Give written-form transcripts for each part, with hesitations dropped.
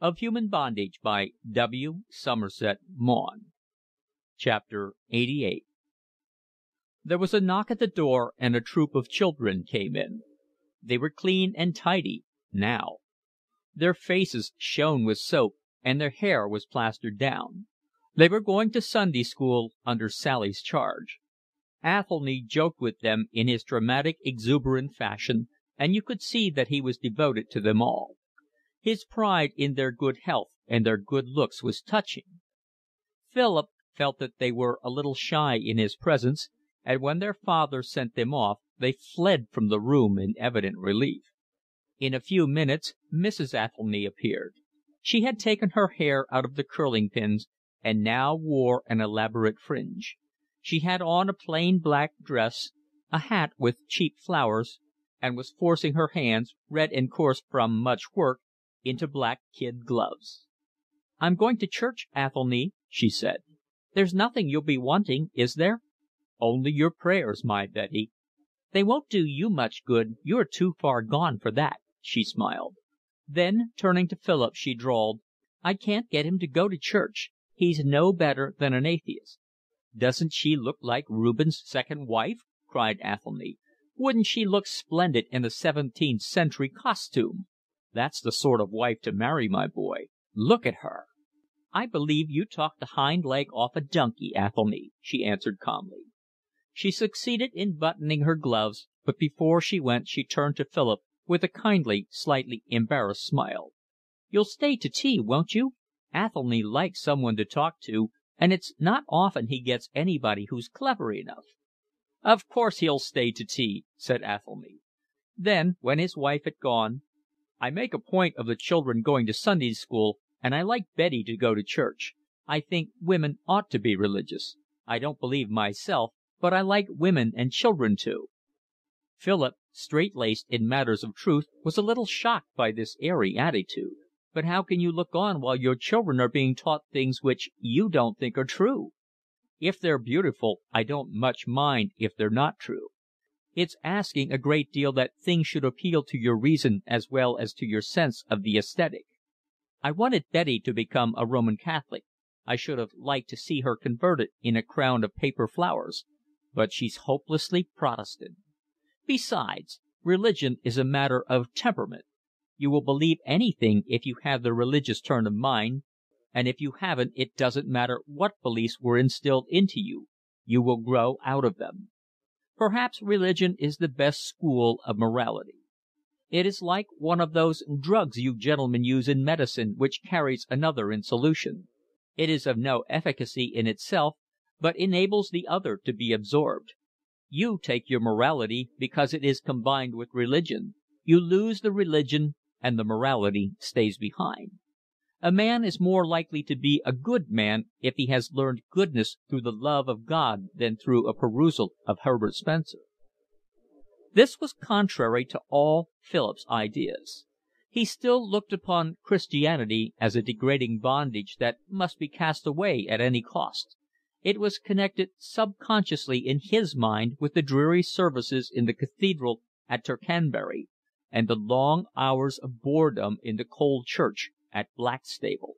of Human Bondage by W. Somerset Maugham. Chapter 88. There was a knock at the door, and a troop of children came in. They were clean and tidy now. Their faces shone with soap, and their hair was plastered down. They were going to Sunday school under Sally's charge. Athelny joked with them in his dramatic, exuberant fashion, and you could see that he was devoted to them all. His pride in their good health and their good looks was touching. Philip felt that they were a little shy in his presence, and when their father sent them off they fled from the room in evident relief. In a few minutes Mrs. Athelny appeared. She had taken her hair out of the curling pins and now wore an elaborate fringe. She had on a plain black dress, a hat with cheap flowers, and was forcing her hands, red and coarse from much work, into black kid gloves. "I'm going to church, Athelny," she said. "There's nothing you'll be wanting, is there?" "Only your prayers, my Betty." "They won't do you much good. You're too far gone for that," she smiled. Then, turning to Philip, she drawled, "I can't get him to go to church. He's no better than an atheist." "Doesn't she look like Rubens' second wife?" cried Athelny. "Wouldn't she look splendid in a 17th century costume? That's the sort of wife to marry, my boy. Look at her." "I believe you talked the hind leg off a donkey, Athelny," she answered calmly. She succeeded in buttoning her gloves, but before she went she turned to Philip with a kindly, slightly embarrassed smile. "You'll stay to tea, won't you? Athelny likes some one to talk to, and it's not often he gets anybody who's clever enough." "Of course he'll stay to tea," said Athelny. Then, when his wife had gone, "I make a point of the children going to Sunday school, and I like Betty to go to church. I think women ought to be religious. I don't believe myself, but I like women and children to." Philip, straight-laced in matters of truth, was a little shocked by this airy attitude. "But how can you look on while your children are being taught things which you don't think are true?" "If they're beautiful, I don't much mind if they're not true. It's asking a great deal that things should appeal to your reason as well as to your sense of the aesthetic. I wanted Betty to become a Roman Catholic. I should have liked to see her converted in a crown of paper flowers. But she's hopelessly Protestant. Besides, religion is a matter of temperament. You will believe anything if you have the religious turn of mind, and if you haven't it doesn't matter what beliefs were instilled into you, you will grow out of them. Perhaps religion is the best school of morality. It is like one of those drugs you gentlemen use in medicine which carries another in solution. It is of no efficacy in itself, but enables the other to be absorbed. You take your morality because it is combined with religion. You lose the religion and the morality stays behind. A man is more likely to be a good man if he has learned goodness through the love of God than through a perusal of Herbert Spencer." This was contrary to all Philip's ideas. He still looked upon Christianity as a degrading bondage that must be cast away at any cost. It was connected subconsciously in his mind with the dreary services in the cathedral at Tercanbury, and the long hours of boredom in the cold church at Blackstable.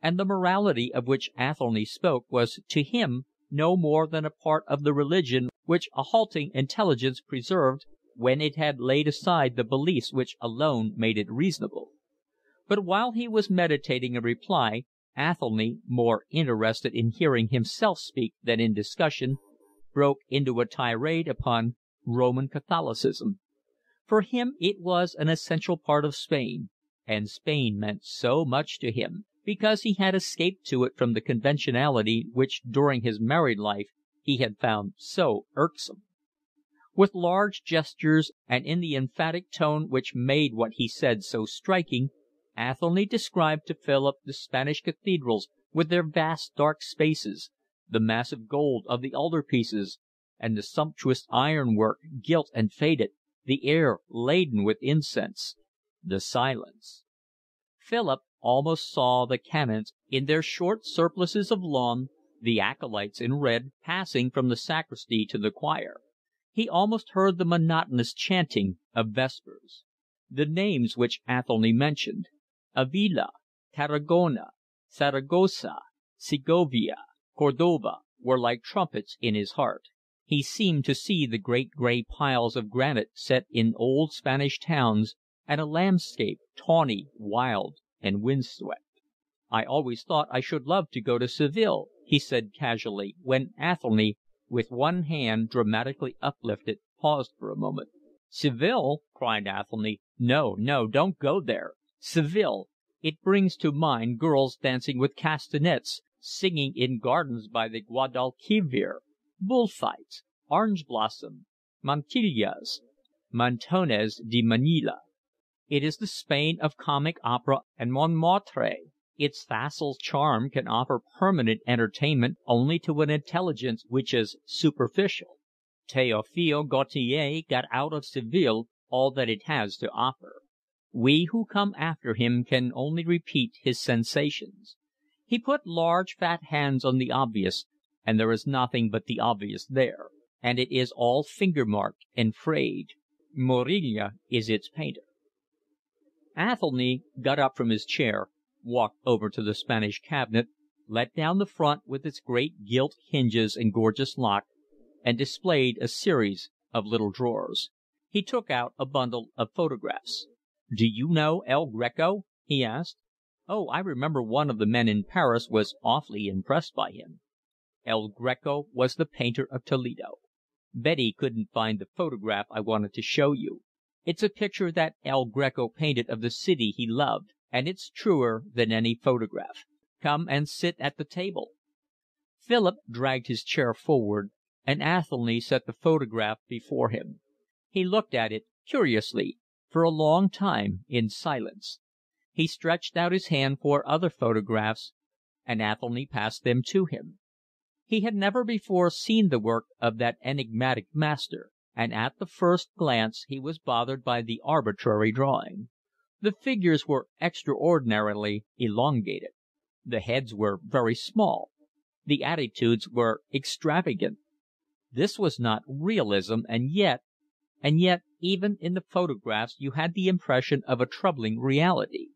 And the morality of which Athelny spoke was to him no more than a part of the religion which a halting intelligence preserved when it had laid aside the beliefs which alone made it reasonable. But while he was meditating a reply, Athelny, more interested in hearing himself speak than in discussion, broke into a tirade upon Roman Catholicism. For him it was an essential part of Spain, and Spain meant so much to him, because he had escaped to it from the conventionality which during his married life he had found so irksome. With large gestures and in the emphatic tone which made what he said so striking, Athelny described to Philip the Spanish cathedrals with their vast dark spaces, the massive gold of the altarpieces, and the sumptuous ironwork, gilt and faded, the air laden with incense, the silence. Philip almost saw the canons in their short surplices of lawn, the acolytes in red, passing from the sacristy to the choir. He almost heard the monotonous chanting of vespers. The names which Athelny mentioned, Avila, Tarragona, Saragossa, Segovia, Cordova were like trumpets in his heart. He seemed to see the great gray piles of granite set in old Spanish towns, and a landscape tawny, wild, and windswept. "I always thought I should love to go to Seville," he said casually, when Athelny, with one hand dramatically uplifted, paused for a moment. "Seville!" cried Athelny. "No, no, don't go there. Seville! It brings to mind girls dancing with castanets, singing in gardens by the Guadalquivir, bullfights, orange blossom, mantillas, mantones de Manila. It is the Spain of comic opera and Montmartre. Its facile charm can offer permanent entertainment only to an intelligence which is superficial. Théophile Gautier got out of Seville all that it has to offer. We who come after him can only repeat his sensations. He put large fat hands on the obvious, and there is nothing but the obvious there, and it is all finger-marked and frayed. Murillo is its painter." Athelny got up from his chair, walked over to the Spanish cabinet, let down the front with its great gilt hinges and gorgeous lock, and displayed a series of little drawers. He took out a bundle of photographs. "Do you know El Greco?" he asked. "Oh, I remember one of the men in Paris was awfully impressed by him." "El Greco was the painter of Toledo. Betty couldn't find the photograph I wanted to show you. It's a picture that El Greco painted of the city he loved, and it's truer than any photograph. Come and sit at the table." Philip dragged his chair forward, and Athelny set the photograph before him. He looked at it curiously, for a long time, in silence. He stretched out his hand for other photographs, and Athelny passed them to him. He had never before seen the work of that enigmatic master, and at the first glance he was bothered by the arbitrary drawing. The figures were extraordinarily elongated. The heads were very small. The attitudes were extravagant. This was not realism, and yet, even in the photographs you had the impression of a troubling reality.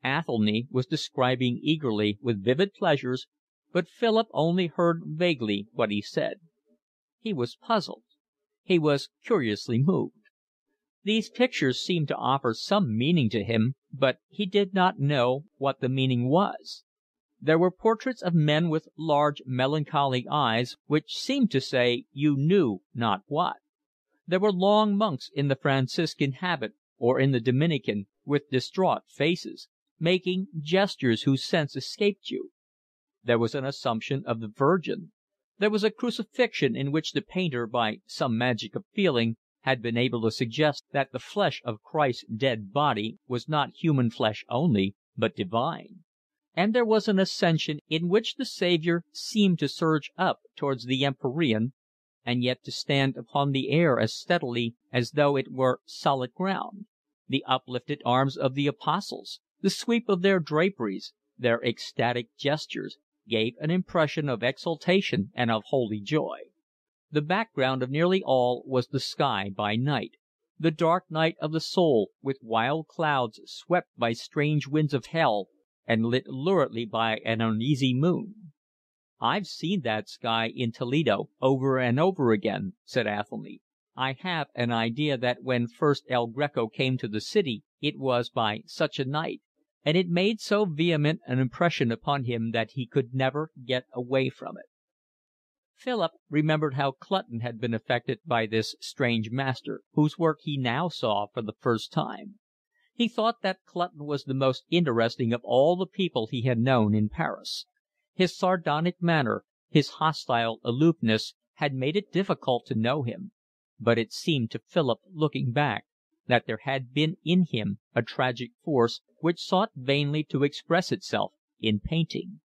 Athelny was describing eagerly, with vivid pleasures, but Philip only heard vaguely what he said. He was puzzled. He was curiously moved. These pictures seemed to offer some meaning to him, but he did not know what the meaning was. There were portraits of men with large, melancholy eyes, which seemed to say you knew not what. There were long monks in the Franciscan habit or in the Dominican, with distraught faces, making gestures whose sense escaped you. There was an Assumption of the Virgin. There was a crucifixion in which the painter, by some magic of feeling, had been able to suggest that the flesh of Christ's dead body was not human flesh only, but divine. And there was an Ascension in which the Saviour seemed to surge up towards the empyrean, and yet to stand upon the air as steadily as though it were solid ground. The uplifted arms of the apostles, the sweep of their draperies, their ecstatic gestures, gave an impression of exultation and of holy joy. The background of nearly all was the sky by night, the dark night of the soul, with wild clouds swept by strange winds of hell and lit luridly by an uneasy moon. "I've seen that sky in Toledo over and over again," said Athelny. "I have an idea that when first El Greco came to the city it was by such a night, and it made so vehement an impression upon him that he could never get away from it." Philip remembered how Clutton had been affected by this strange master, whose work he now saw for the first time. He thought that Clutton was the most interesting of all the people he had known in Paris. His sardonic manner, his hostile aloofness, had made it difficult to know him, but it seemed to Philip, looking back, that there had been in him a tragic force which sought vainly to express itself in painting.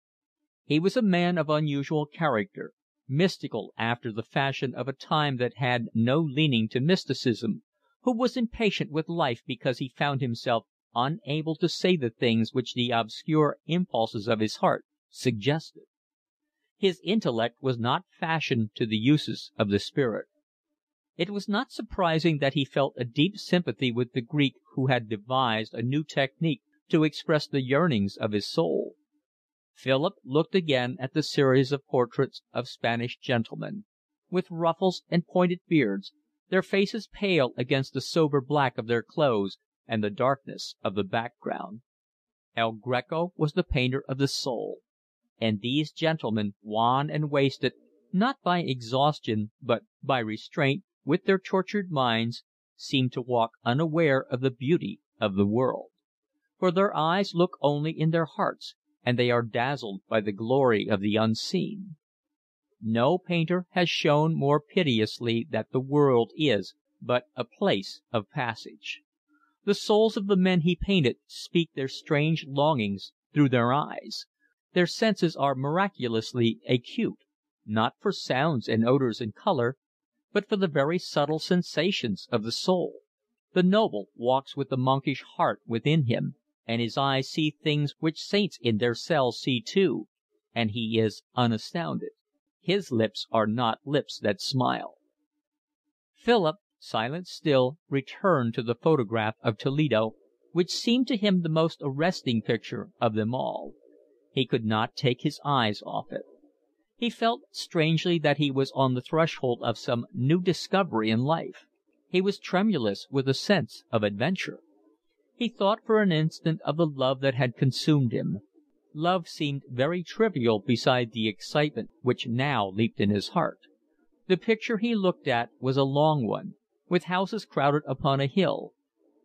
He was a man of unusual character, mystical after the fashion of a time that had no leaning to mysticism, who was impatient with life because he found himself unable to say the things which the obscure impulses of his heart suggested. His intellect was not fashioned to the uses of the spirit. It was not surprising that he felt a deep sympathy with the Greek who had devised a new technique to express the yearnings of his soul. Philip looked again at the series of portraits of Spanish gentlemen, with ruffles and pointed beards, their faces pale against the sober black of their clothes and the darkness of the background. El Greco was the painter of the soul, and these gentlemen, wan and wasted, not by exhaustion but by restraint, with their tortured minds, seemed to walk unaware of the beauty of the world. For their eyes look only in their hearts, and they are dazzled by the glory of the unseen. No painter has shown more piteously that the world is but a place of passage. The souls of the men he painted speak their strange longings through their eyes. Their senses are miraculously acute, not for sounds and odors and color, but for the very subtle sensations of the soul. The noble walks with the monkish heart within him, and his eyes see things which saints in their cells see too, and he is unastounded. His lips are not lips that smile. Philip, silent still, returned to the photograph of Toledo, which seemed to him the most arresting picture of them all. He could not take his eyes off it. He felt strangely that he was on the threshold of some new discovery in life. He was tremulous with a sense of adventure. He thought for an instant of the love that had consumed him. Love seemed very trivial beside the excitement which now leaped in his heart. The picture he looked at was a long one, with houses crowded upon a hill.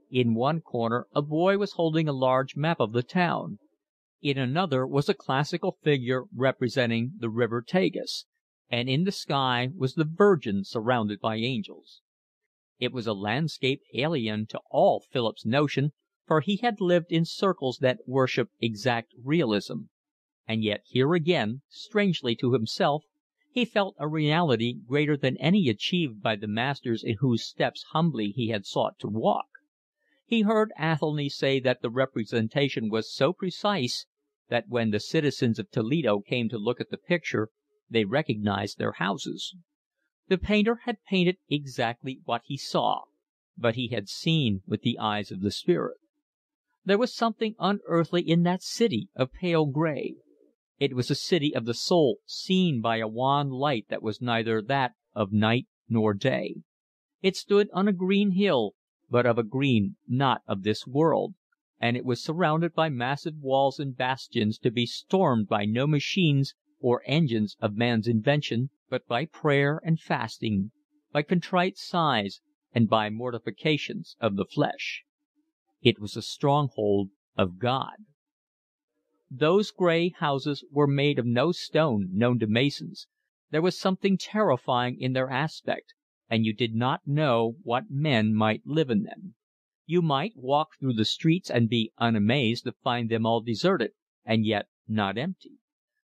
In one corner a boy was holding a large map of the town. In another was a classical figure representing the river Tagus, and in the sky was the Virgin surrounded by angels. It was a landscape alien to all Philip's notion, for he had lived in circles that worshipped exact realism, and yet here again, strangely to himself, he felt a reality greater than any achieved by the masters in whose steps humbly he had sought to walk. He heard Athelny say that the representation was so precise that when the citizens of Toledo came to look at the picture they recognized their houses. The painter had painted exactly what he saw, but he had seen with the eyes of the spirit. There was something unearthly in that city of pale gray. It was a city of the soul seen by a wan light that was neither that of night nor day. It stood on a green hill, but of a green not of this world, and it was surrounded by massive walls and bastions to be stormed by no machines or engines of man's invention, but by prayer and fasting, by contrite sighs, and by mortifications of the flesh. It was a stronghold of God. Those gray houses were made of no stone known to masons. There was something terrifying in their aspect, and you did not know what men might live in them. You might walk through the streets and be unamazed to find them all deserted, and yet not empty.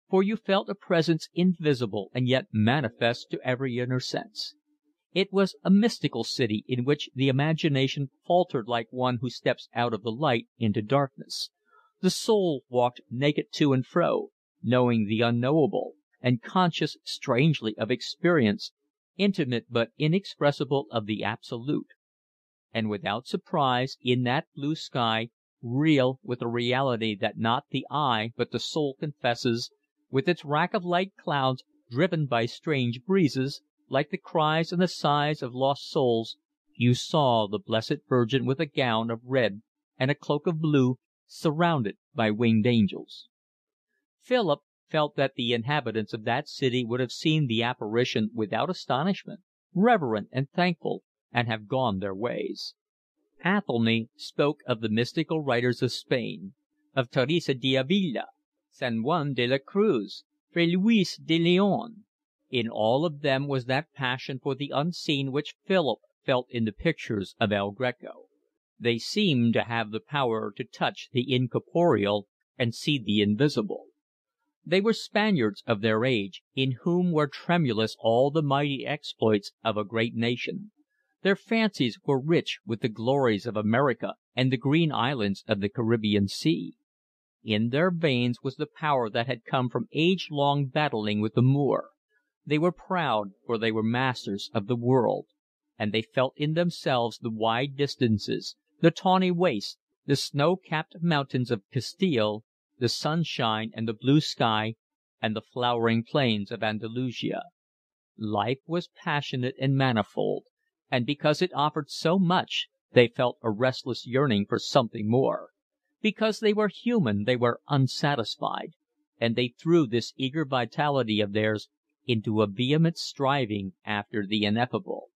For you felt a presence invisible and yet manifest to every inner sense. It was a mystical city in which the imagination faltered like one who steps out of the light into darkness. The soul walked naked to and fro, knowing the unknowable, and conscious strangely of experience, intimate but inexpressible of the absolute. And without surprise, in that blue sky, real with a reality that not the eye but the soul confesses, with its rack of light clouds driven by strange breezes, like the cries and the sighs of lost souls, you saw the Blessed Virgin with a gown of red and a cloak of blue, surrounded by winged angels. Philip felt that the inhabitants of that city would have seen the apparition without astonishment, reverent and thankful, and have gone their ways. Athelny spoke of the mystical writers of Spain, of Teresa de Avila, San Juan de la Cruz, Fray Luis de Leon. In all of them was that passion for the unseen which Philip felt in the pictures of El Greco. They seemed to have the power to touch the incorporeal and see the invisible. They were Spaniards of their age, in whom were tremulous all the mighty exploits of a great nation. Their fancies were rich with the glories of America and the green islands of the Caribbean Sea. In their veins was the power that had come from age-long battling with the Moor. They were proud, for they were masters of the world, and they felt in themselves the wide distances, the tawny wastes, the snow-capped mountains of Castile, the sunshine and the blue sky, and the flowering plains of Andalusia. Life was passionate and manifold, and because it offered so much they felt a restless yearning for something more. Because they were human they were unsatisfied, and they threw this eager vitality of theirs into a vehement striving after the ineffable.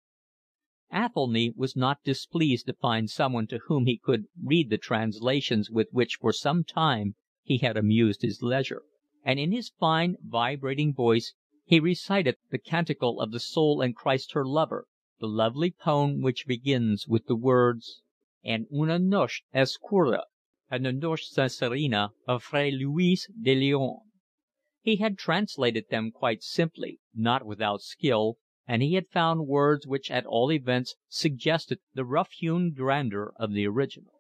Athelny was not displeased to find someone to whom he could read the translations with which for some time he had amused his leisure, and in his fine, vibrating voice he recited the Canticle of the Soul and Christ her Lover, the lovely poem which begins with the words: En una noche oscura, en la noche serena of Fray Luis de Leon. He had translated them quite simply, not without skill, and he had found words which at all events suggested the rough-hewn grandeur of the original.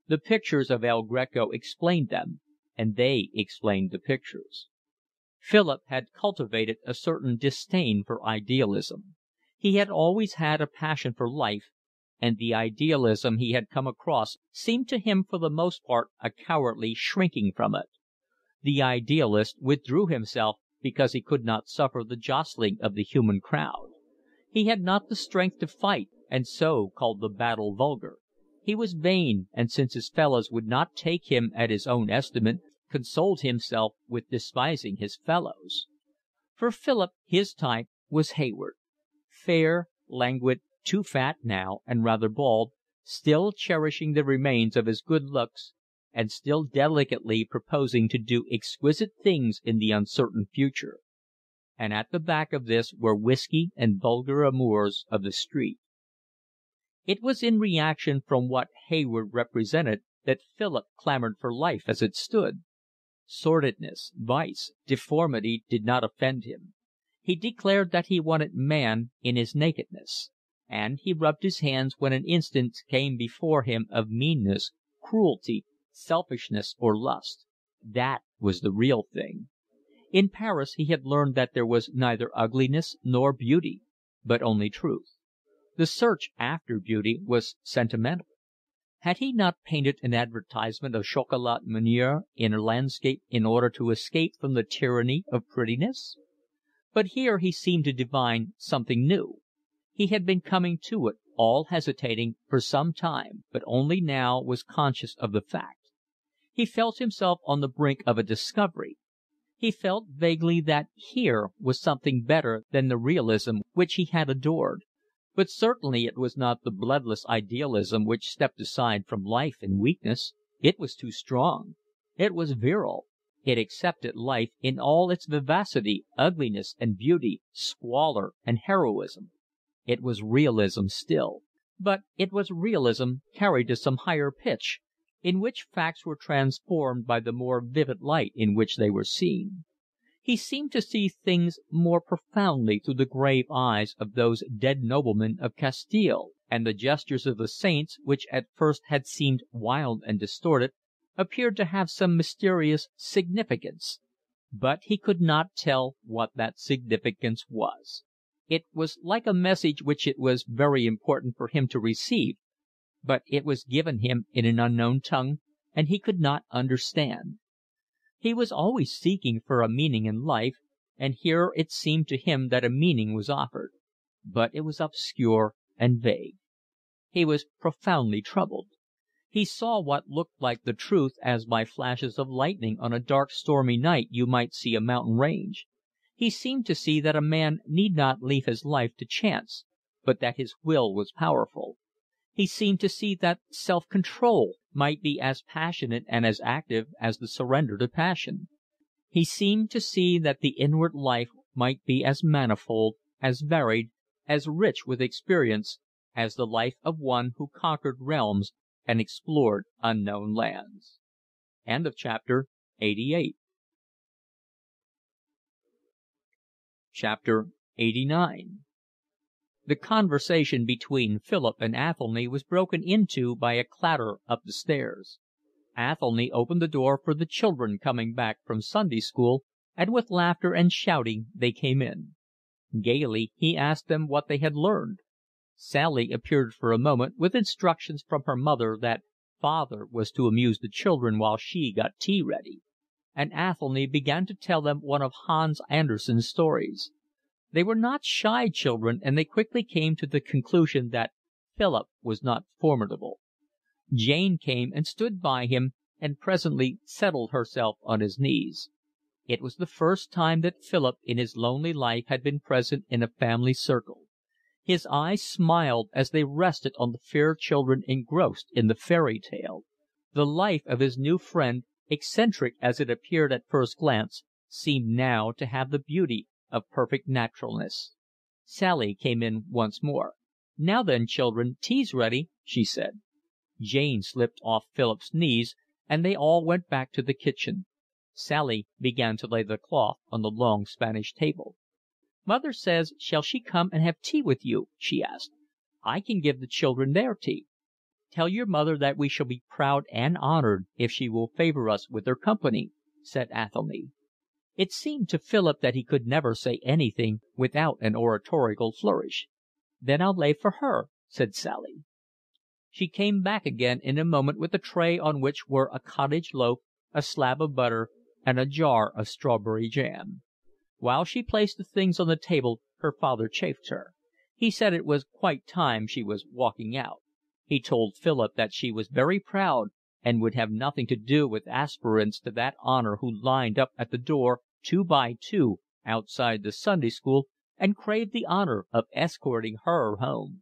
The pictures of El Greco explained them, and they explained the pictures. Philip had cultivated a certain disdain for idealism. He had always had a passion for life, and the idealism he had come across seemed to him for the most part a cowardly shrinking from it. The idealist withdrew himself because he could not suffer the jostling of the human crowd. He had not the strength to fight, and so called the battle vulgar. He was vain, and since his fellows would not take him at his own estimate, consoled himself with despising his fellows. For Philip his type was Hayward. Fair, languid, too fat now, and rather bald, still cherishing the remains of his good looks, and still delicately proposing to do exquisite things in the uncertain future. And at the back of this were whiskey and vulgar amours of the street. It was in reaction from what Hayward represented that Philip clamoured for life as it stood. Sordidness, vice, deformity did not offend him. He declared that he wanted man in his nakedness, and he rubbed his hands when an instance came before him of meanness, cruelty, selfishness, or lust. That was the real thing. In Paris he had learned that there was neither ugliness nor beauty, but only truth. The search after beauty was sentimental. Had he not painted an advertisement of chocolat Menier in a landscape in order to escape from the tyranny of prettiness? But here he seemed to divine something new. He had been coming to it, all hesitating, for some time, but only now was conscious of the fact. He felt himself on the brink of a discovery. He felt vaguely that here was something better than the realism which he had adored. But certainly it was not the bloodless idealism which stepped aside from life in weakness. It was too strong. It was virile. It accepted life in all its vivacity, ugliness and beauty, squalor and heroism. It was realism still. But it was realism carried to some higher pitch, in which facts were transformed by the more vivid light in which they were seen. He seemed to see things more profoundly through the grave eyes of those dead noblemen of Castile, and the gestures of the saints, which at first had seemed wild and distorted, appeared to have some mysterious significance. But he could not tell what that significance was. It was like a message which it was very important for him to receive, but it was given him in an unknown tongue, and he could not understand. He was always seeking for a meaning in life, and here it seemed to him that a meaning was offered. But it was obscure and vague. He was profoundly troubled. He saw what looked like the truth as by flashes of lightning on a dark stormy night you might see a mountain range. He seemed to see that a man need not leave his life to chance, but that his will was powerful. He seemed to see that self-control might be as passionate and as active as the surrender to passion. He seemed to see that the inward life might be as manifold, as varied, as rich with experience, as the life of one who conquered realms and explored unknown lands. Chapter 89. The conversation between Philip and Athelny was broken into by a clatter up the stairs. Athelny opened the door for the children coming back from Sunday school, and with laughter and shouting they came in. Gaily he asked them what they had learned. Sally appeared for a moment with instructions from her mother that father was to amuse the children while she got tea ready, and Athelny began to tell them one of Hans Andersen's stories. They were not shy children, and they quickly came to the conclusion that Philip was not formidable. Jane came and stood by him, and presently settled herself on his knees. It was the first time that Philip in his lonely life had been present in a family circle. His eyes smiled as they rested on the fair children engrossed in the fairy tale. The life of his new friend, eccentric as it appeared at first glance, seemed now to have the beauty of perfect naturalness. Sally came in once more. "Now then, children, tea's ready," she said. Jane slipped off Philip's knees, and they all went back to the kitchen. Sally began to lay the cloth on the long Spanish table. "Mother says, shall she come and have tea with you?" she asked. "I can give the children their tea." "Tell your mother that we shall be proud and honoured if she will favour us with her company," said Athelny. It seemed to Philip that he could never say anything without an oratorical flourish. "Then I'll lay for her," said Sally. She came back again in a moment with a tray on which were a cottage loaf, a slab of butter, and a jar of strawberry jam. While she placed the things on the table, her father chaffed her. He said it was quite time she was walking out. He told Philip that she was very proud, and would have nothing to do with aspirants to that honour who lined up at the door 2 by 2 outside the Sunday school and craved the honour of escorting her home.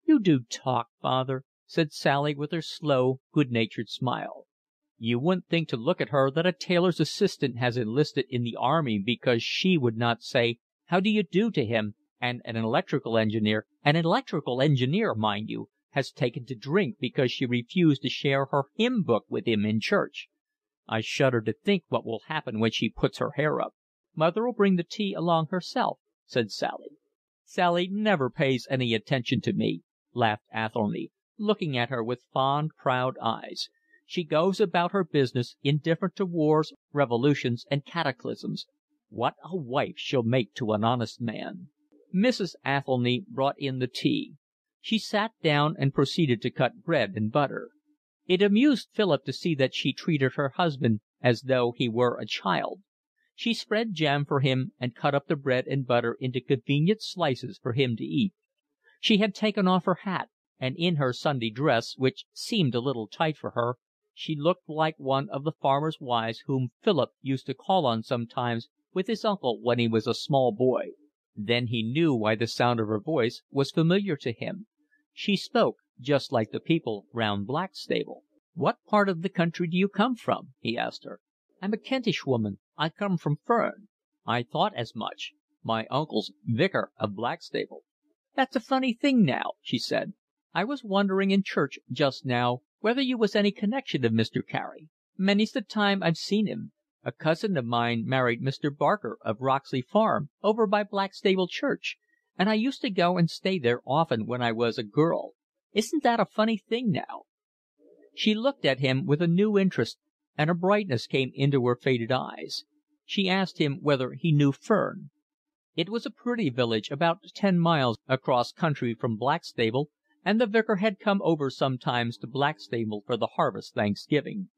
"You do talk, father," said Sally with her slow, good-natured smile. "You wouldn't think to look at her that a tailor's assistant has enlisted in the army because she would not say 'How do you do' to him, and an electrical engineer, mind you, has taken to drink because she refused to share her hymn book with him in church. I shudder to think what will happen when she puts her hair up." "Mother'll bring the tea along herself," said Sally. "Sally never pays any attention to me," laughed Athelny, looking at her with fond, proud eyes. "She goes about her business, indifferent to wars, revolutions, and cataclysms. What a wife she'll make to an honest man." Mrs. Athelny brought in the tea. She sat down and proceeded to cut bread and butter. It amused Philip to see that she treated her husband as though he were a child. She spread jam for him and cut up the bread and butter into convenient slices for him to eat. She had taken off her hat, and in her Sunday dress, which seemed a little tight for her, she looked like one of the farmers' wives whom Philip used to call on sometimes with his uncle when he was a small boy. Then he knew why the sound of her voice was familiar to him. She spoke just like the people round Blackstable. "What part of the country do you come from?" he asked her. "I'm a Kentish woman. I come from Ferne." "I thought as much. My uncle's vicar of Blackstable." "That's a funny thing now," she said. "I was wondering in church just now whether you was any connection of Mr. Carey. Many's the time I've seen him. A cousin of mine married Mr. Barker of Roxley Farm, over by Blackstable Church, and I used to go and stay there often when I was a girl. Isn't that a funny thing now?" She looked at him with a new interest, and a brightness came into her faded eyes. She asked him whether he knew Ferne. It was a pretty village, about 10 miles across country from Blackstable, and the vicar had come over sometimes to Blackstable for the harvest Thanksgiving.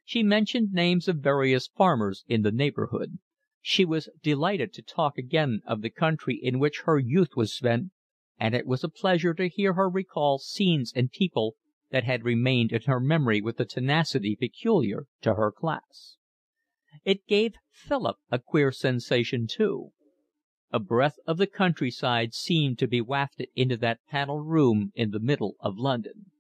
She mentioned names of various farmers in the neighbourhood. She was delighted to talk again of the country in which her youth was spent, and it was a pleasure to hear her recall scenes and people that had remained in her memory with the tenacity peculiar to her class. It gave Philip a queer sensation too. A breath of the countryside seemed to be wafted into that panelled room in the middle of London.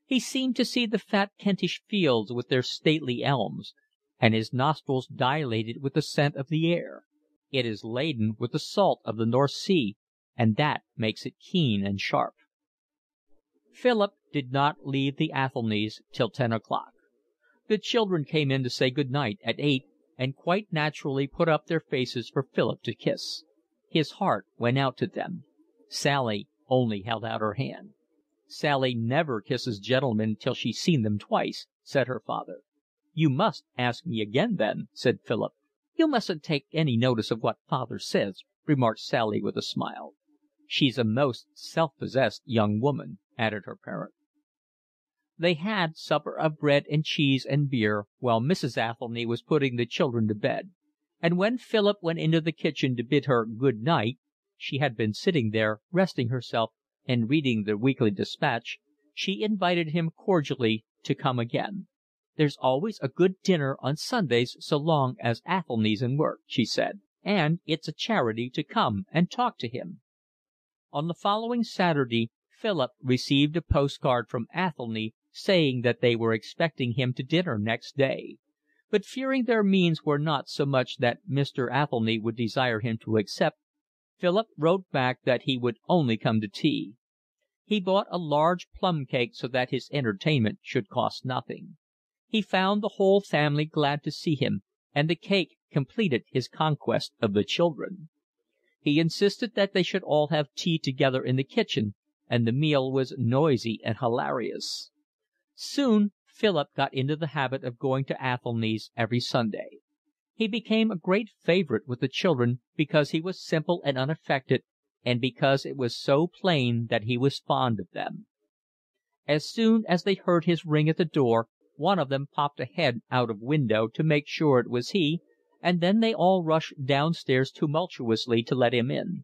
He seemed to see the fat Kentish fields with their stately elms, and his nostrils dilated with the scent of the air. It is laden with the salt of the North Sea, and that makes it keen and sharp. Philip did not leave the Athelnys till 10 o'clock. The children came in to say good night at 8, and quite naturally put up their faces for Philip to kiss. His heart went out to them. Sally only held out her hand. "Sally never kisses gentlemen till she's seen them twice," said her father. "You must ask me again then," said Philip. "You mustn't take any notice of what father says," remarked Sally with a smile. "She's a most self-possessed young woman," added her parent. They had supper of bread and cheese and beer while Mrs. Athelny was putting the children to bed, and when Philip went into the kitchen to bid her good night (she had been sitting there resting herself and reading the Weekly Dispatch) she invited him cordially to come again. "There's always a good dinner on Sundays so long as Athelny's in work," she said, "and it's a charity to come and talk to him." On the following Saturday Philip received a postcard from Athelny saying that they were expecting him to dinner next day; but fearing their means were not so much that Mr. Athelny would desire him to accept, Philip wrote back that he would only come to tea. He bought a large plum cake so that his entertainment should cost nothing. He found the whole family glad to see him, and the cake completed his conquest of the children. He insisted that they should all have tea together in the kitchen, and the meal was noisy and hilarious. Soon Philip got into the habit of going to Athelny's every Sunday. He became a great favourite with the children because he was simple and unaffected, and because it was so plain that he was fond of them. As soon as they heard his ring at the door, one of them popped a head out of window to make sure it was he, and then they all rushed downstairs tumultuously to let him in.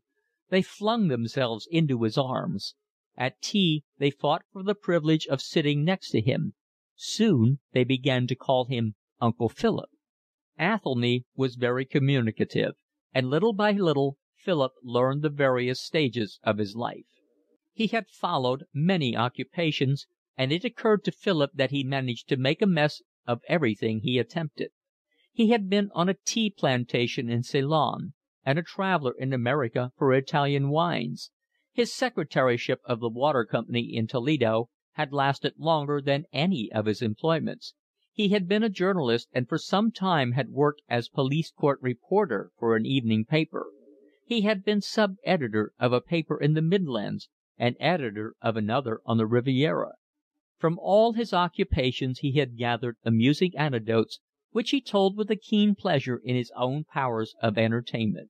They flung themselves into his arms. At tea they fought for the privilege of sitting next to him. Soon they began to call him Uncle Philip. Athelny was very communicative, and little by little Philip learned the various stages of his life. He had followed many occupations, and it occurred to Philip that he managed to make a mess of everything he attempted. He had been on a tea plantation in Ceylon, and a traveller in America for Italian wines. His secretaryship of the water company in Toledo had lasted longer than any of his employments. He had been a journalist and for some time had worked as police court reporter for an evening paper. He had been sub-editor of a paper in the Midlands and editor of another on the Riviera. From all his occupations he had gathered amusing anecdotes, which he told with a keen pleasure in his own powers of entertainment.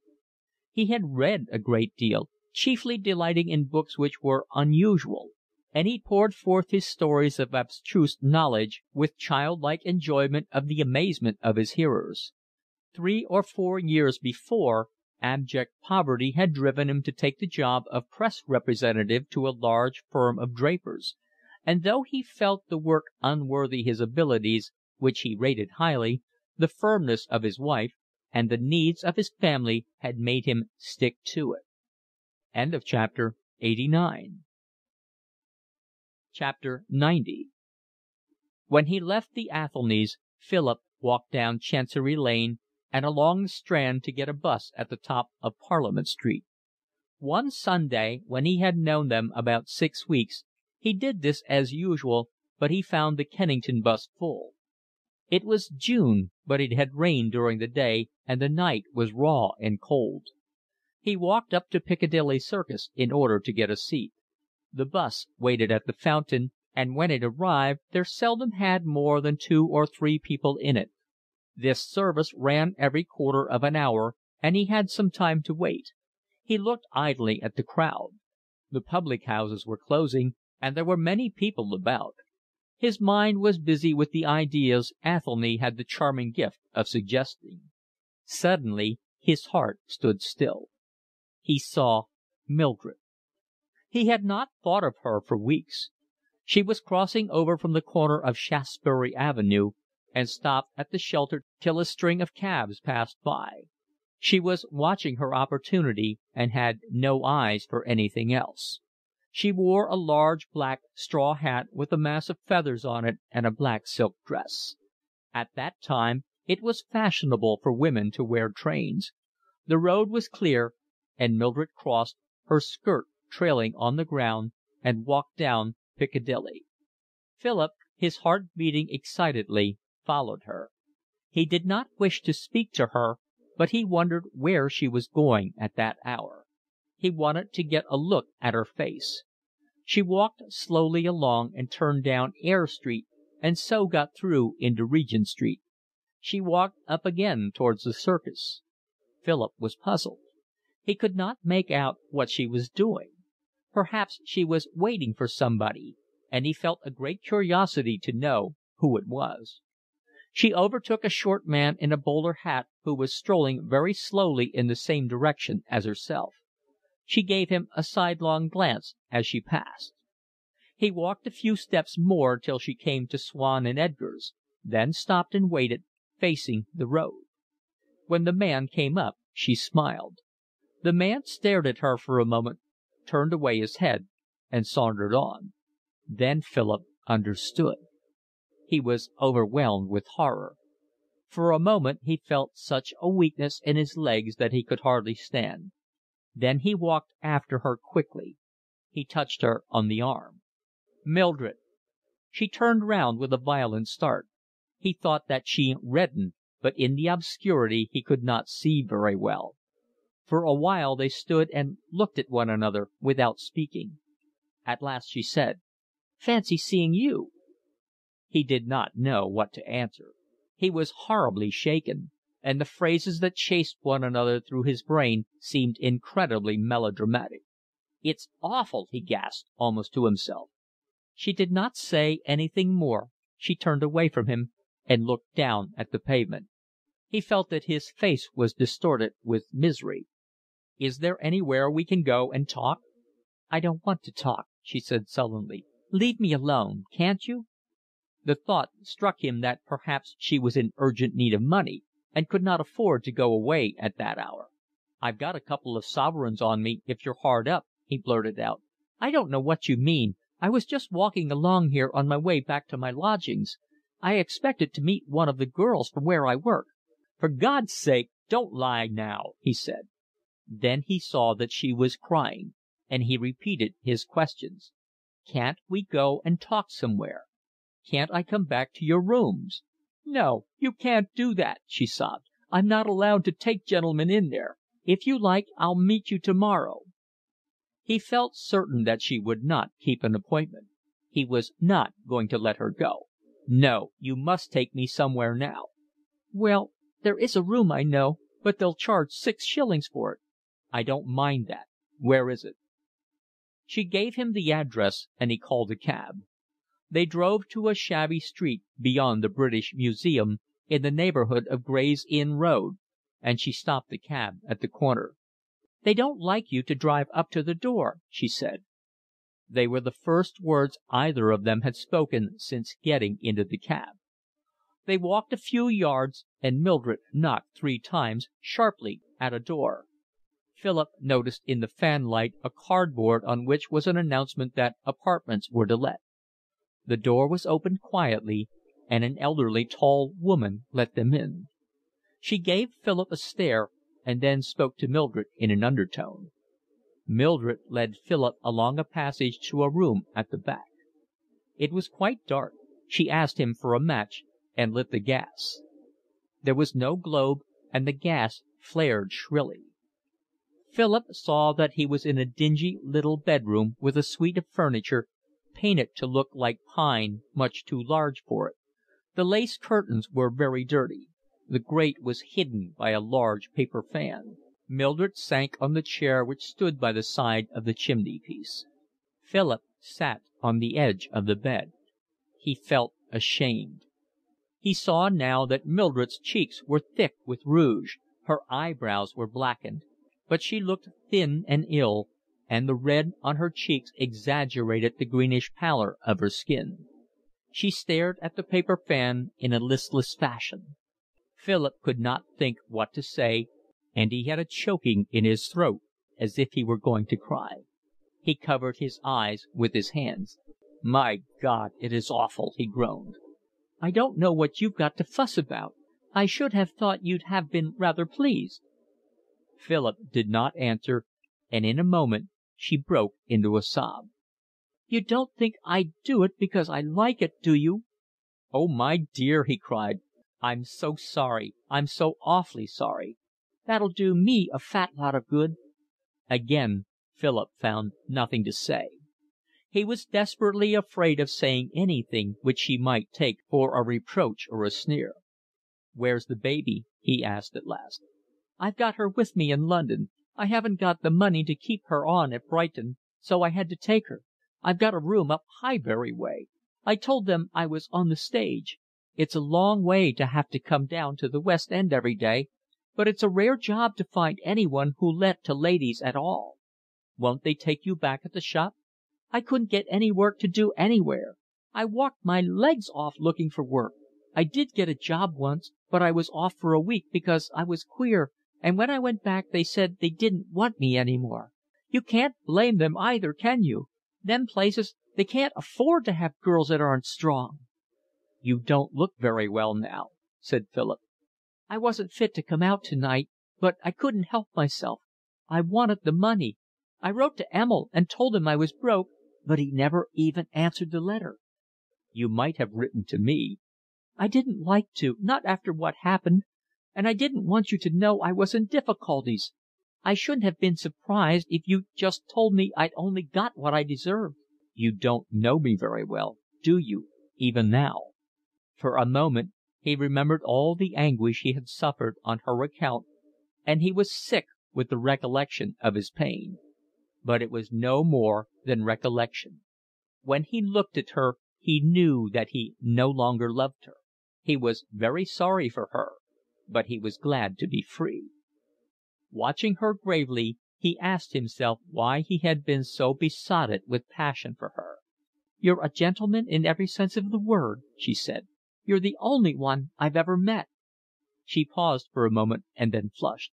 He had read a great deal, chiefly delighting in books which were unusual, and he poured forth his stories of abstruse knowledge with childlike enjoyment of the amazement of his hearers. 3 or 4 years before, abject poverty had driven him to take the job of press representative to a large firm of drapers, and though he felt the work unworthy his abilities, which he rated highly, the firmness of his wife and the needs of his family had made him stick to it. Chapter 90. When he left the Athelnys, Philip walked down Chancery Lane and along the Strand to get a bus at the top of Parliament Street. One Sunday, when he had known them about 6 weeks, he did this as usual, but he found the Kennington bus full. It was June, but it had rained during the day, and the night was raw and cold. He walked up to Piccadilly Circus in order to get a seat. The bus waited at the fountain, and when it arrived there seldom had more than 2 or 3 people in it. This service ran every quarter of an hour, and he had some time to wait. He looked idly at the crowd. The public houses were closing, and there were many people about. His mind was busy with the ideas Athelny had the charming gift of suggesting. Suddenly his heart stood still. He saw Mildred. He had not thought of her for weeks. She was crossing over from the corner of Shaftesbury Avenue and stopped at the shelter till a string of cabs passed by. She was watching her opportunity and had no eyes for anything else. She wore a large black straw hat with a mass of feathers on it and a black silk dress. At that time it was fashionable for women to wear trains. The road was clear, and Mildred crossed, her skirt trailing on the ground, and walked down Piccadilly. Philip, his heart beating excitedly, followed her. He did not wish to speak to her, but he wondered where she was going at that hour. He wanted to get a look at her face. She walked slowly along and turned down Eyre Street and so got through into Regent Street. She walked up again towards the Circus. Philip was puzzled. He could not make out what she was doing. Perhaps she was waiting for somebody, and he felt a great curiosity to know who it was. She overtook a short man in a bowler hat who was strolling very slowly in the same direction as herself. She gave him a sidelong glance as she passed. He walked a few steps more till she came to Swan and Edgar's, then stopped and waited, facing the road. When the man came up, she smiled. The man stared at her for a moment, turned away his head, and sauntered on. Then Philip understood. He was overwhelmed with horror. For a moment he felt such a weakness in his legs that he could hardly stand. Then he walked after her quickly. He touched her on the arm. "Mildred." She turned round with a violent start. He thought that she reddened, but in the obscurity he could not see very well. For a while they stood and looked at one another without speaking. At last she said, "Fancy seeing you." He did not know what to answer. He was horribly shaken, and the phrases that chased one another through his brain seemed incredibly melodramatic. "It's awful," he gasped, almost to himself. She did not say anything more. She turned away from him and looked down at the pavement. He felt that his face was distorted with misery. "Is there anywhere we can go and talk?" "I don't want to talk," she said sullenly. "Leave me alone. Can't you?" The thought struck him that perhaps she was in urgent need of money and could not afford to go away at that hour. "I've got a couple of sovereigns on me if you're hard up," he blurted out. "I don't know what you mean. I was just walking along here on my way back to my lodgings. I expected to meet one of the girls from where I work." "For God's sake, don't lie now," he said. Then he saw that she was crying, and he repeated his questions. "Can't we go and talk somewhere? Can't I come back to your rooms?" "No, you can't do that," she sobbed. "I'm not allowed to take gentlemen in there. If you like, I'll meet you tomorrow." He felt certain that she would not keep an appointment. He was not going to let her go. "No, you must take me somewhere now." "Well, there is a room I know, but they'll charge 6 shillings for it." "I don't mind that. Where is it?" She gave him the address, and he called a cab. They drove to a shabby street beyond the British Museum, in the neighbourhood of Gray's Inn Road, and she stopped the cab at the corner. "They don't like you to drive up to the door," she said. They were the first words either of them had spoken since getting into the cab. They walked a few yards, and Mildred knocked 3 times, sharply, at a door. Philip noticed in the fanlight a cardboard on which was an announcement that apartments were to let. The door was opened quietly, and an elderly tall woman let them in. She gave Philip a stare, and then spoke to Mildred in an undertone. Mildred led Philip along a passage to a room at the back. It was quite dark. She asked him for a match and lit the gas. There was no globe, and the gas flared shrilly. Philip saw that he was in a dingy little bedroom with a suite of furniture, painted to look like pine much too large for it. The lace curtains were very dirty. The grate was hidden by a large paper fan. Mildred sank on the chair which stood by the side of the chimney-piece. Philip sat on the edge of the bed. He felt ashamed. He saw now that Mildred's cheeks were thick with rouge, her eyebrows were blackened, but she looked thin and ill, and the red on her cheeks exaggerated the greenish pallor of her skin. She stared at the paper fan in a listless fashion. Philip could not think what to say, and he had a choking in his throat as if he were going to cry. He covered his eyes with his hands. "My God, it is awful," he groaned. "I don't know what you've got to fuss about. I should have thought you'd have been rather pleased." Philip did not answer, and in a moment she broke into a sob. "You don't think I'd do it because I like it, do you?" "Oh, my dear," he cried, "I'm so sorry. I'm so awfully sorry." "That'll do me a fat lot of good." Again Philip found nothing to say. He was desperately afraid of saying anything which she might take for a reproach or a sneer. "Where's the baby?" he asked at last. "I've got her with me in London. I haven't got the money to keep her on at Brighton, so I had to take her. I've got a room up Highbury way. I told them I was on the stage. It's a long way to have to come down to the West End every day, but it's a rare job to find anyone who'll let to ladies at all. Won't they take you back at the shop? I couldn't get any work to do anywhere. I walked my legs off looking for work. I did get a job once, but I was off for a week because I was queer, and when I went back they said they didn't want me any more. You can't blame them either, can you? Them places, they can't afford to have girls that aren't strong." "You don't look very well now," said Philip. "I wasn't fit to come out tonight, but I couldn't help myself. I wanted the money. I wrote to Emil and told him I was broke, but he never even answered the letter." "You might have written to me." "I didn't like to, not after what happened. And I didn't want you to know I was in difficulties. I shouldn't have been surprised if you'd just told me I'd only got what I deserved." "You don't know me very well, do you, even now?" For a moment he remembered all the anguish he had suffered on her account, and he was sick with the recollection of his pain. But it was no more than recollection. When he looked at her he knew that he no longer loved her. He was very sorry for her, but he was glad to be free. Watching her gravely, he asked himself why he had been so besotted with passion for her. "You're a gentleman in every sense of the word," she said. "You're the only one I've ever met." She paused for a moment and then flushed.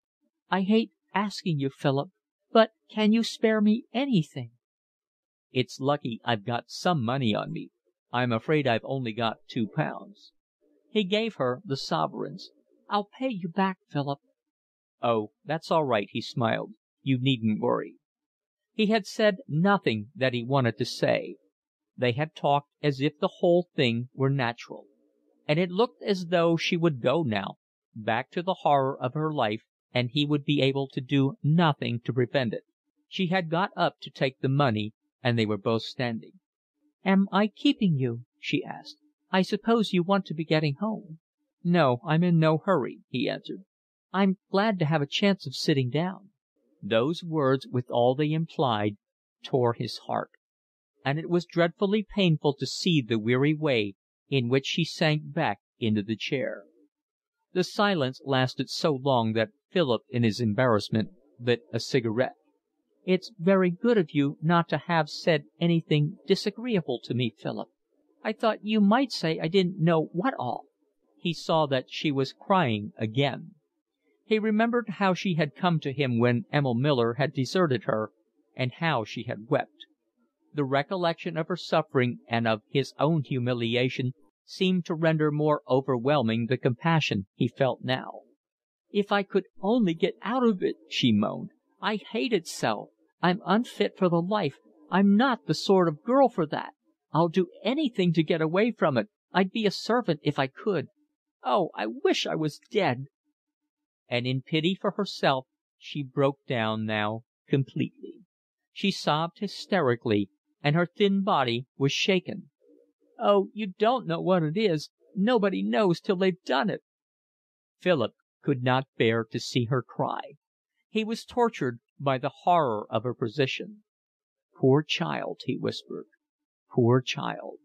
"I hate asking you, Philip, but can you spare me anything?" "It's lucky I've got some money on me. I'm afraid I've only got £2." He gave her the sovereigns. "I'll pay you back, Philip." "Oh, that's all right," he smiled. "You needn't worry." He had said nothing that he wanted to say. They had talked as if the whole thing were natural. And it looked as though she would go now, back to the horror of her life, and he would be able to do nothing to prevent it. She had got up to take the money, and they were both standing. "Am I keeping you?" she asked. "I suppose you want to be getting home." "No, I'm in no hurry," he answered. "I'm glad to have a chance of sitting down." Those words, with all they implied, tore his heart, and it was dreadfully painful to see the weary way in which she sank back into the chair. The silence lasted so long that Philip, in his embarrassment, lit a cigarette. "It's very good of you not to have said anything disagreeable to me, Philip. I thought you might say I didn't know what all." He saw that she was crying again. He remembered how she had come to him when Emil Miller had deserted her, and how she had wept. The recollection of her suffering and of his own humiliation seemed to render more overwhelming the compassion he felt now. "If I could only get out of it," she moaned. "I hate it so. I'm unfit for the life. I'm not the sort of girl for that. I'll do anything to get away from it. I'd be a servant if I could. Oh, I wish I was dead." And in pity for herself she broke down now completely. She sobbed hysterically, and her thin body was shaken. "Oh, you don't know what it is. Nobody knows till they've done it." Philip could not bear to see her cry. He was tortured by the horror of her position. "Poor child," he whispered. "Poor child."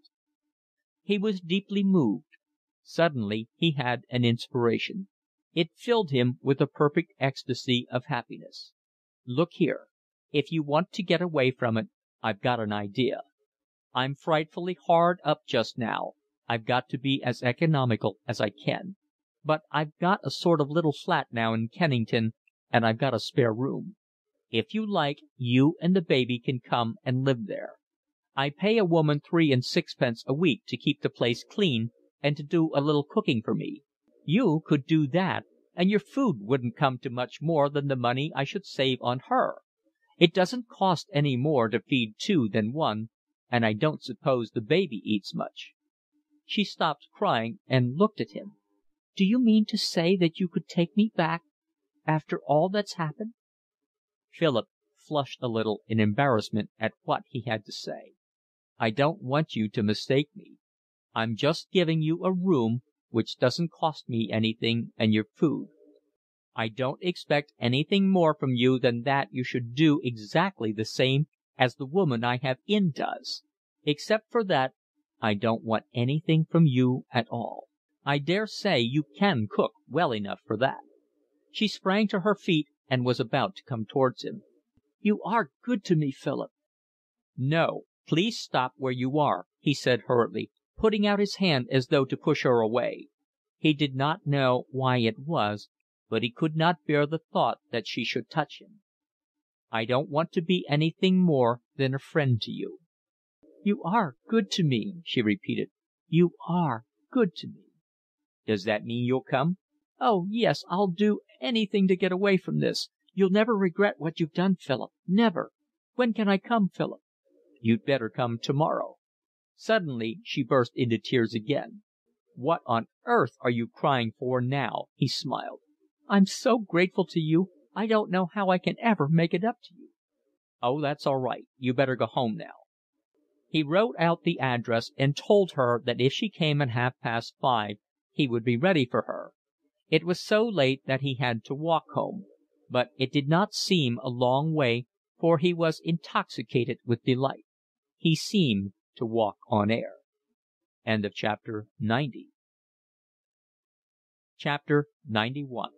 He was deeply moved. Suddenly he had an inspiration. It filled him with a perfect ecstasy of happiness. "Look here, if you want to get away from it, I've got an idea. I'm frightfully hard up just now. I've got to be as economical as I can. But I've got a sort of little flat now in Kennington, and I've got a spare room. If you like, you and the baby can come and live there. I pay a woman 3 and 6 a week to keep the place clean and to do a little cooking for me. You could do that, and your food wouldn't come to much more than the money I should save on her. It doesn't cost any more to feed 2 than 1, and I don't suppose the baby eats much." She stopped crying and looked at him. "Do you mean to say that you could take me back after all that's happened?" Philip flushed a little in embarrassment at what he had to say. "I don't want you to mistake me. I'm just giving you a room which doesn't cost me anything and your food. I don't expect anything more from you than that you should do exactly the same as the woman I have in does. Except for that, I don't want anything from you at all. I dare say you can cook well enough for that." She sprang to her feet and was about to come towards him. "You are good to me, Philip." "No, please stop where you are," he said hurriedly, putting out his hand as though to push her away. He did not know why it was, but he could not bear the thought that she should touch him. "I don't want to be anything more than a friend to you." "You are good to me," she repeated. "You are good to me." "Does that mean you'll come?" "Oh, yes, I'll do anything to get away from this. You'll never regret what you've done, Philip. Never. When can I come, Philip?" "You'd better come tomorrow." Suddenly she burst into tears again. "What on earth are you crying for now?" he smiled. "I'm so grateful to you, I don't know how I can ever make it up to you." "Oh, that's all right. You better go home now." He wrote out the address and told her that if she came at 5:30 he would be ready for her. It was so late that he had to walk home, but it did not seem a long way, for he was intoxicated with delight. He seemed to walk on air. Chapter 91.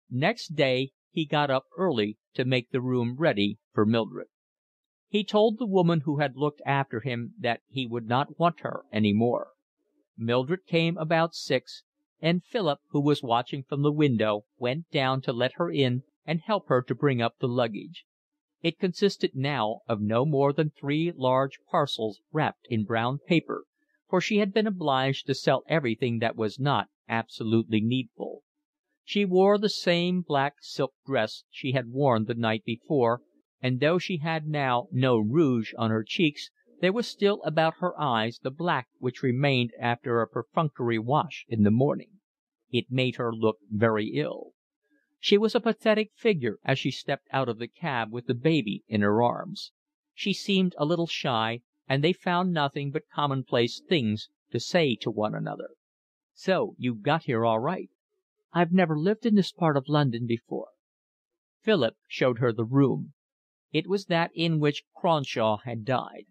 Next day he got up early to make the room ready for Mildred. He told the woman who had looked after him that he would not want her any more. Mildred came about 6, and Philip, who was watching from the window, went down to let her in and help her to bring up the luggage. It consisted now of no more than 3 large parcels wrapped in brown paper, for she had been obliged to sell everything that was not absolutely needful. She wore the same black silk dress she had worn the night before, and though she had now no rouge on her cheeks, there was still about her eyes the black which remained after a perfunctory wash in the morning. It made her look very ill. She was a pathetic figure as she stepped out of the cab with the baby in her arms. She seemed a little shy, and they found nothing but commonplace things to say to one another. "So you got here all right." "I've never lived in this part of London before." Philip showed her the room. It was that in which Cronshaw had died.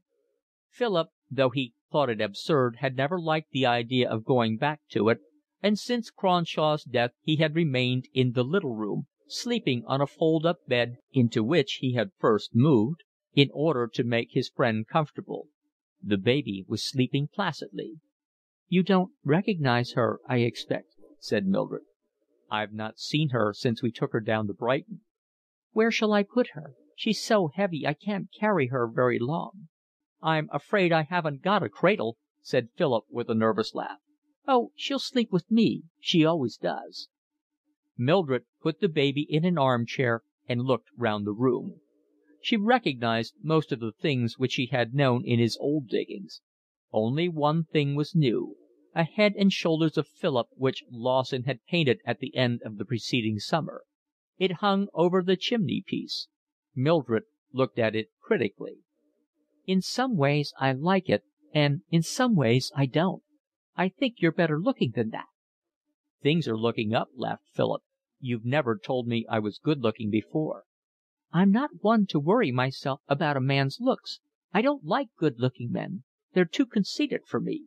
Philip, though he thought it absurd, had never liked the idea of going back to it, and since Cronshaw's death he had remained in the little room, sleeping on a fold-up bed into which he had first moved, in order to make his friend comfortable. The baby was sleeping placidly. "You don't recognize her, I expect," said Mildred. "I've not seen her since we took her down to Brighton." "Where shall I put her? She's so heavy I can't carry her very long." "I'm afraid I haven't got a cradle," said Philip with a nervous laugh. "Oh, she'll sleep with me. She always does." Mildred put the baby in an arm-chair and looked round the room. She recognized most of the things which she had known in his old diggings. Only one thing was new, a head and shoulders of Philip which Lawson had painted at the end of the preceding summer. It hung over the chimney-piece. Mildred looked at it critically. "In some ways I like it, and in some ways I don't. I think you're better looking than that." "Things are looking up," laughed Philip. "You've never told me I was good looking before." "I'm not one to worry myself about a man's looks. I don't like good looking men. They're too conceited for me."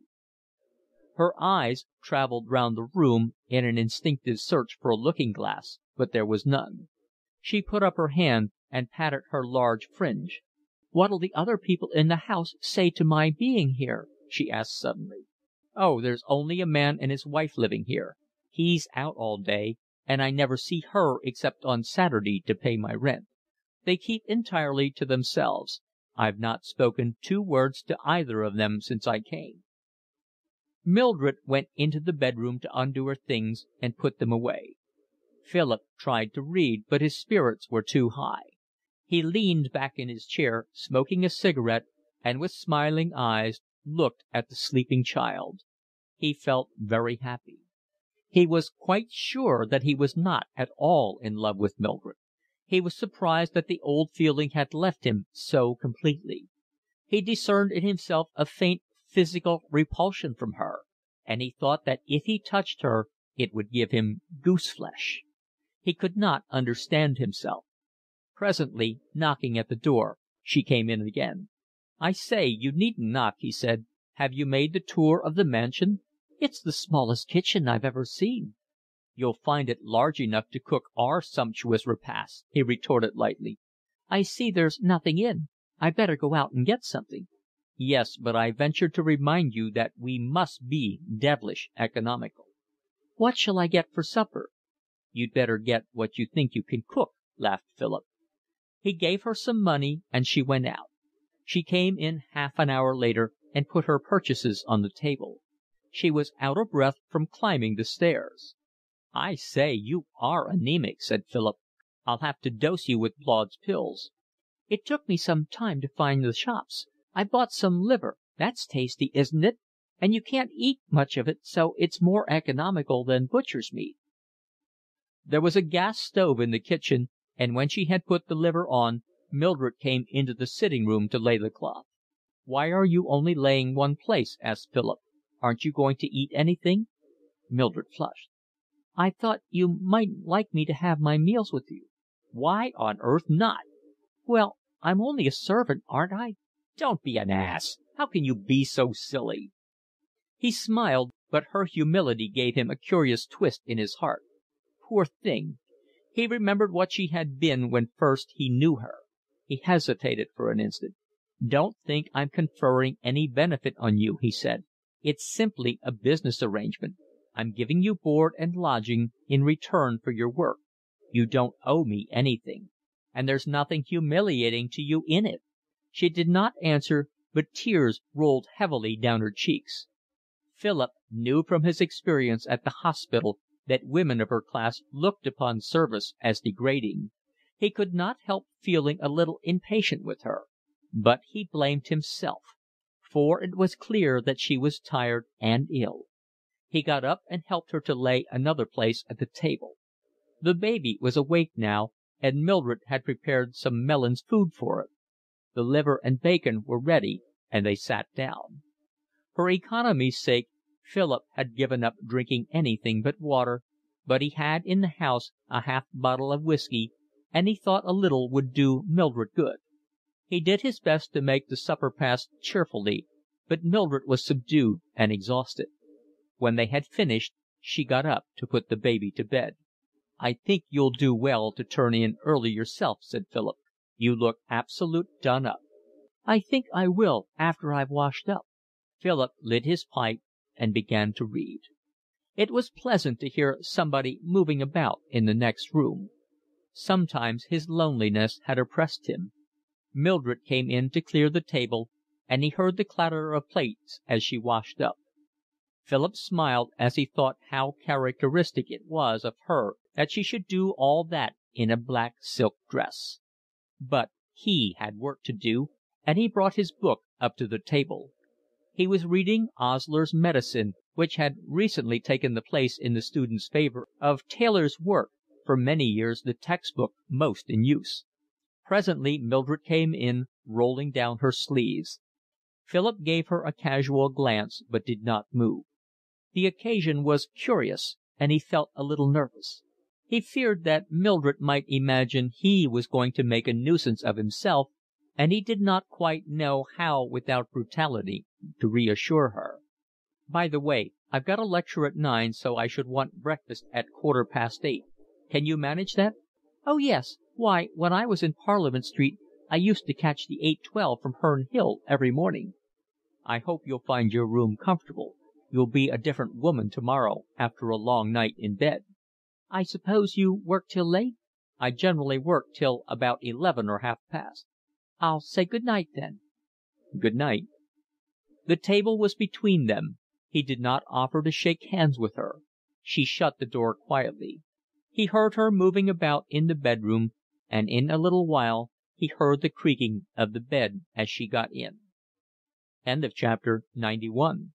Her eyes travelled round the room in an instinctive search for a looking glass, but there was none. She put up her hand and patted her large fringe. "What'll the other people in the house say to my being here?" she asked suddenly. "Oh, there's only a man and his wife living here. He's out all day, and I never see her except on Saturday to pay my rent. They keep entirely to themselves. I've not spoken 2 words to either of them since I came." Mildred went into the bedroom to undo her things and put them away. Philip tried to read, but his spirits were too high. He leaned back in his chair, smoking a cigarette, and with smiling eyes looked at the sleeping child. He felt very happy. He was quite sure that he was not at all in love with Mildred. He was surprised that the old feeling had left him so completely. He discerned in himself a faint physical repulsion from her, and he thought that if he touched her it would give him goose-flesh. He could not understand himself. Presently, knocking at the door, She came in again. "I say, you needn't knock," he said. "Have you made the tour of the mansion?" "It's the smallest kitchen I've ever seen." "You'll find it large enough to cook our sumptuous repasts," he retorted lightly. "I see there's nothing in. I'd better go out and get something." "Yes, but I venture to remind you that we must be devilish economical." "What shall I get for supper?" "You'd better get what you think you can cook," laughed Philip. He gave her some money, and she went out. She came in half an hour later and put her purchases on the table. She was out of breath from climbing the stairs. "I say, you are anemic," said Philip. "I'll have to dose you with Blaud's pills." "It took me some time to find the shops. I bought some liver. That's tasty, isn't it? And you can't eat much of it, so it's more economical than butcher's meat." There was a gas stove in the kitchen, and when she had put the liver on, Mildred came into the sitting room to lay the cloth. "Why are you only laying one place?" asked Philip. "Aren't you going to eat anything?" Mildred flushed. "I thought you mightn't like me to have my meals with you." "Why on earth not?" "Well, I'm only a servant, aren't I?" "Don't be an ass. How can you be so silly?" He smiled, but her humility gave him a curious twist in his heart. Poor thing. He remembered what she had been when first he knew her. He hesitated for an instant. "Don't think I'm conferring any benefit on you," he said. "It's simply a business arrangement. I'm giving you board and lodging in return for your work. You don't owe me anything. And there's nothing humiliating to you in it." She did not answer, but tears rolled heavily down her cheeks. Philip knew from his experience at the hospital that women of her class looked upon service as degrading. He could not help feeling a little impatient with her. But he blamed himself, for it was clear that she was tired and ill. He got up and helped her to lay another place at the table. The baby was awake now, and Mildred had prepared some Mellin's food for it. The liver and bacon were ready, and they sat down. For economy's sake, Philip had given up drinking anything but water, but he had in the house a half bottle of whiskey, and he thought a little would do Mildred good. He did his best to make the supper pass cheerfully, but Mildred was subdued and exhausted. When they had finished, she got up to put the baby to bed. "I think you'll do well to turn in early yourself," said Philip. "You look absolute done up." "I think I will after I've washed up." Philip lit his pipe and began to read. It was pleasant to hear somebody moving about in the next room. Sometimes his loneliness had oppressed him. Mildred came in to clear the table, and he heard the clatter of plates as she washed up. Philip smiled as he thought how characteristic it was of her that she should do all that in a black silk dress. But he had work to do, and he brought his book up to the table. He was reading Osler's Medicine, which had recently taken the place in the student's favour of Taylor's work, for many years the textbook most in use. Presently Mildred came in, rolling down her sleeves. Philip gave her a casual glance, but did not move. The occasion was curious, and he felt a little nervous. He feared that Mildred might imagine he was going to make a nuisance of himself, and he did not quite know how without brutality to reassure her. "By the way, I've got a lecture at 9, so I should want breakfast at 8:15. Can you manage that?" "Oh, yes. Why, when I was in Parliament Street I used to catch the 8:12 from Herne Hill every morning." "I hope you'll find your room comfortable. You'll be a different woman tomorrow after a long night in bed." "I suppose you work till late?" "I generally work till about 11 or half past." "I'll say good night then." "Good night." The table was between them. He did not offer to shake hands with her. She shut the door quietly. He heard her moving about in the bedroom, and in a little while he heard the creaking of the bed as she got in. Chapter 91